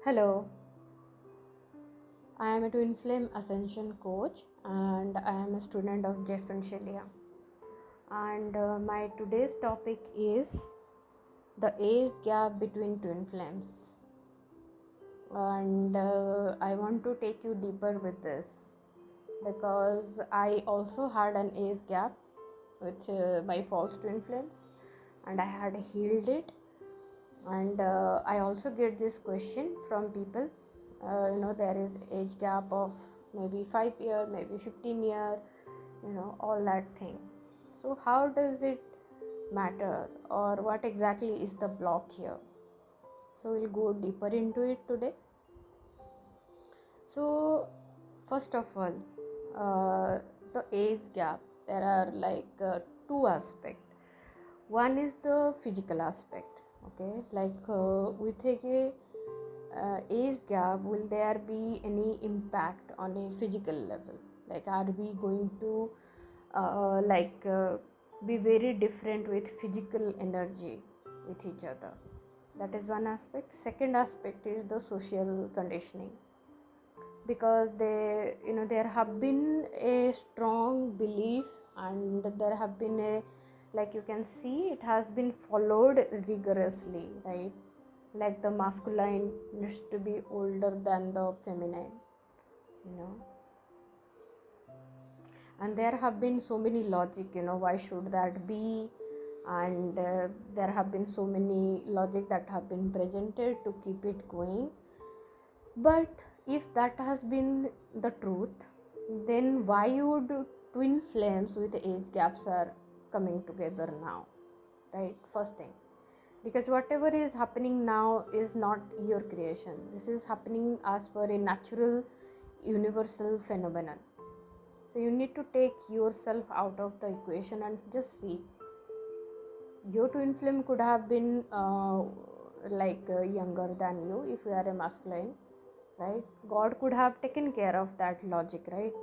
Hello, I am a twin flame ascension coach and I am a student of Jeff Shaleia. And my today's topic is the age gap between twin flames. And I want to take you deeper with this because I also had an age gap with my false twin flames and I had healed it. And I also get this question from people. There is age gap of maybe 5 year, maybe 15 year, all that thing. So how does it matter, or what exactly is the block here? So we'll go deeper into it today. So first of all, the age gap, there are two aspects. One is the physical aspect. Okay, with a age gap, will there be any impact on a physical level? Like, are we going to be very different with physical energy with each other? That is one aspect. Second aspect is the social conditioning, because there have been a strong belief, and there have been a, like you can see, it has been followed rigorously, right? Like the masculine needs to be older than the feminine, you know and there have been so many logic, why should that be. And there have been so many logic that have been presented to keep it going. But if that has been the truth, then why would twin flames with age gaps are coming together now, right? First thing, because whatever is happening now is not your creation. This is happening as per a natural universal phenomenon. So you need to take yourself out of the equation and just see. Your twin flame could have been younger than you if you are a masculine, right? God could have taken care of that logic, right?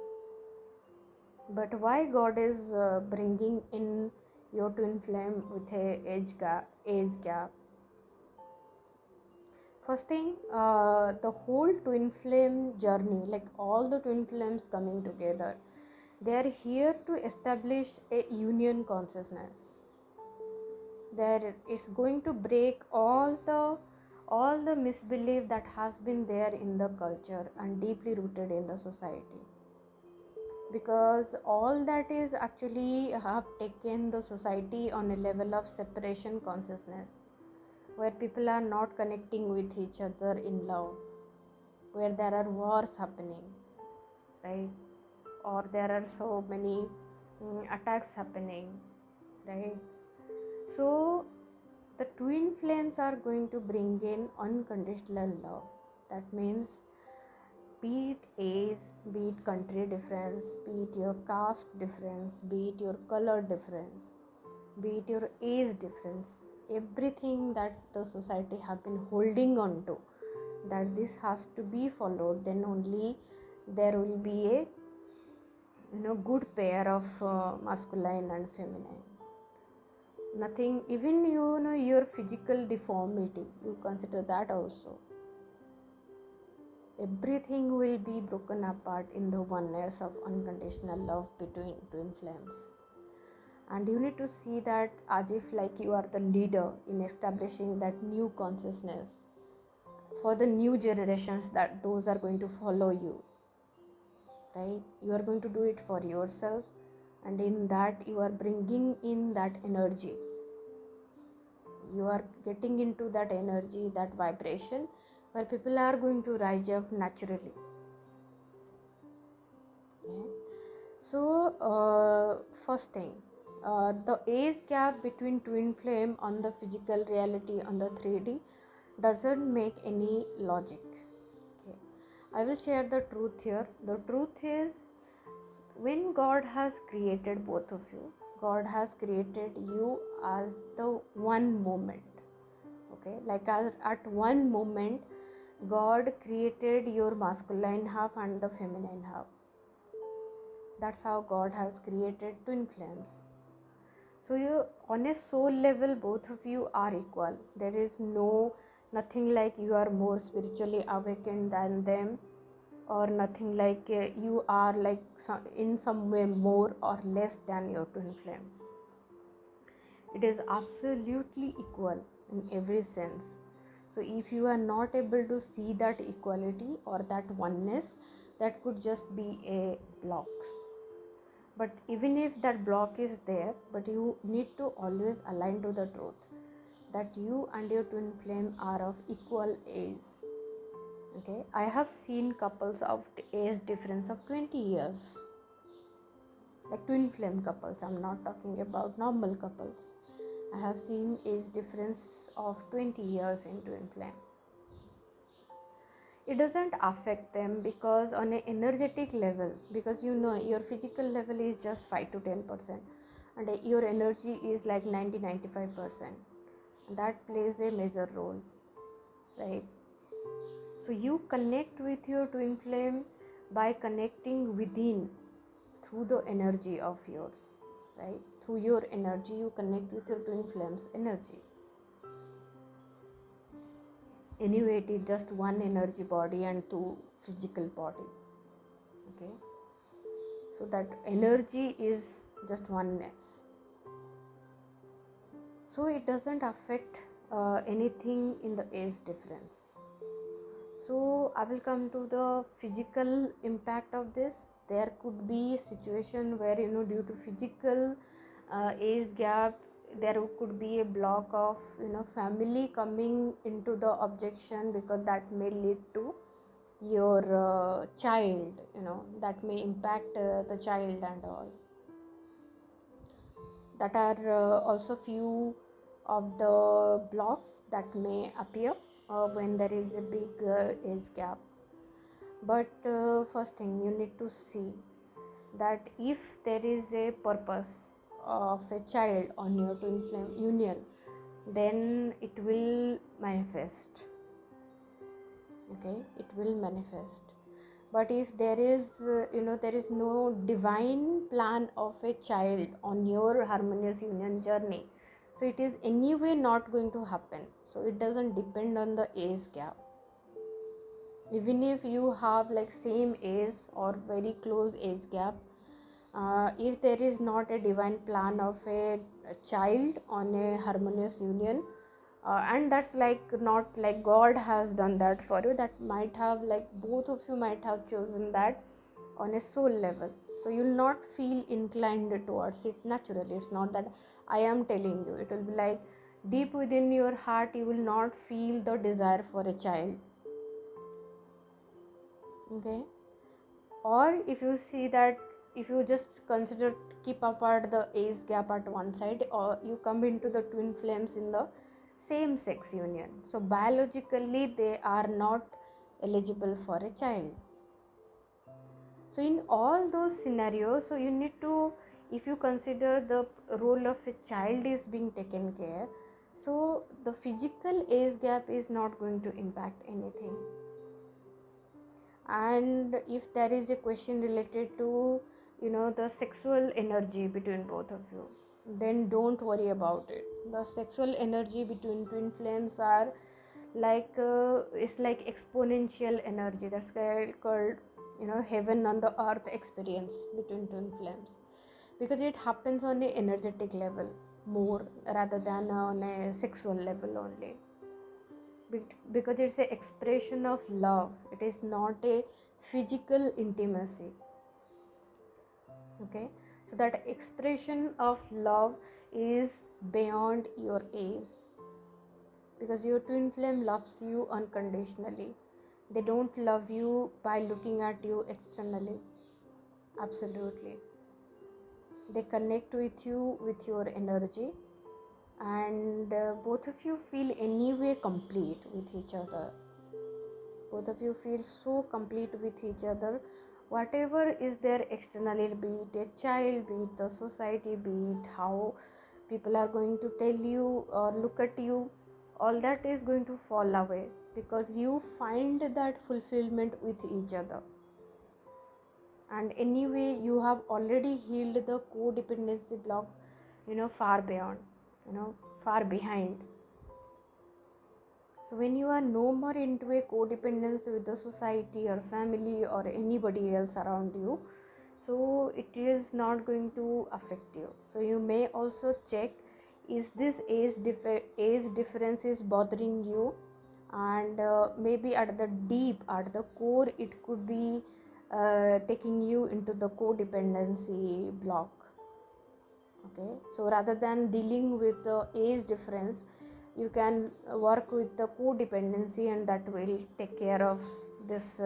But why God is bringing in your twin flame with a age gap? First thing, the whole twin flame journey, like all the twin flames coming together, they are here to establish a union consciousness. There, it's going to break all the misbelief that has been there in the culture and deeply rooted in the society, because all that is actually have taken the society on a level of separation consciousness, where people are not connecting with each other in love, where there are wars happening, right? Or there are so many attacks happening, right? So the twin flames are going to bring in unconditional love. That means, be it age, be it country difference, be it your caste difference, be it your color difference, be it your age difference, everything that the society have been holding on to, that this has to be followed, then only there will be a good pair of masculine and feminine. Nothing, even your physical deformity, you consider that also, everything will be broken apart in the oneness of unconditional love between twin flames. And you need to see that as if like you are the leader in establishing that new consciousness for the new generations, that those are going to follow you, right? You are going to do it for yourself, and in that you are bringing in that energy. You are getting into that energy, that vibration, where people are going to rise up naturally. Okay? So first thing, the age gap between twin flame on the physical reality, on the 3D, doesn't make any logic. Okay, I will share the truth here. The truth is, when God has created both of you, God has created you as the one moment. Okay, like at one moment, God created your masculine half and the feminine half. That's how God has created twin flames. So you, on a soul level, both of you are equal. There is no Nothing like you are more spiritually awakened than them, or nothing like you are like in some way more or less than your twin flame. It is absolutely equal in every sense. So if you are not able to see that equality or that oneness, that could just be a block. But even if that block is there, but you need to always align to the truth that you and your twin flame are of equal age. Okay, I have seen couples of age difference of 20 years, like twin flame couples. I'm not talking about normal couples. I have seen age difference of 20 years in twin flame. It doesn't affect them because on an energetic level, because you know your physical level is just 5 to 10%, and your energy is like 90-95%. That plays a major role, right? So you connect with your twin flame by connecting within through the energy of yours, right? Through your energy, you connect with your twin flame's energy. Anyway, it is just one energy body and two physical body. Okay, so that energy is just oneness. So it doesn't affect anything in the age difference. So I will come to the physical impact of this. There could be a situation where due to physical age gap, there could be a block of family coming into the objection, because that may lead to your child, that may impact the child and all. That are also few of the blocks that may appear when there is a big age gap. But first thing you need to see that if there is a purpose of a child on your twin flame union, then it will manifest. Okay, it will manifest. But if there is there is no divine plan of a child on your harmonious union journey, so it is anyway not going to happen. So it doesn't depend on the age gap. Even if you have like same age or very close age gap, if there is not a divine plan of a child on a harmonious union, and that's like not like God has done that for you, that might have like both of you might have chosen that on a soul level, so you'll not feel inclined towards it naturally. It's not that I am telling you, it will be like deep within your heart you will not feel the desire for a child. Okay, or if you see that, if you just consider keep apart the age gap at one side, or you come into the twin flames in the same sex union, so biologically they are not eligible for a child. So in all those scenarios, so you need to, if you consider the role of a child is being taken care, so the physical age gap is not going to impact anything. And if there is a question related to the sexual energy between both of you, then don't worry about it. The sexual energy between twin flames are like it's like exponential energy. That's called heaven on the earth experience between twin flames, because it happens on a energetic level more rather than on a sexual level only, because it's an expression of love. It is not a physical intimacy. Okay, so that expression of love is beyond your age, because your twin flame loves you unconditionally. They don't love you by looking at you externally. Absolutely, they connect with you with your energy, and both of you feel anyway complete with each other. Both of you feel so complete with each other. Whatever is there externally, be it a child, be it the society, be it how people are going to tell you or look at you, all that is going to fall away, because you find that fulfillment with each other. And anyway you have already healed the codependency block far beyond, far behind. So when you are no more into a codependency with the society or family or anybody else around you, so it is not going to affect you. So you may also check, is this age difference is bothering you, and maybe at the deep, at the core, it could be taking you into the codependency block. Okay, so rather than dealing with the age difference, you can work with the codependency, and that will take care of this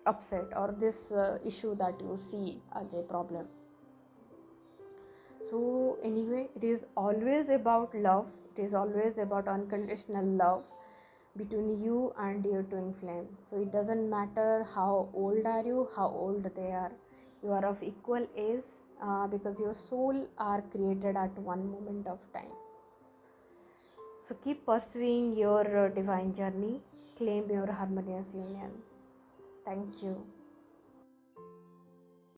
upset or this issue that you see as a problem. So anyway, it is always about love. It is always about unconditional love between you and your twin flame. So it doesn't matter how old are you, how old they are. You are of equal age, because your soul are created at one moment of time. So keep pursuing your divine journey. Claim your harmonious union. Thank you.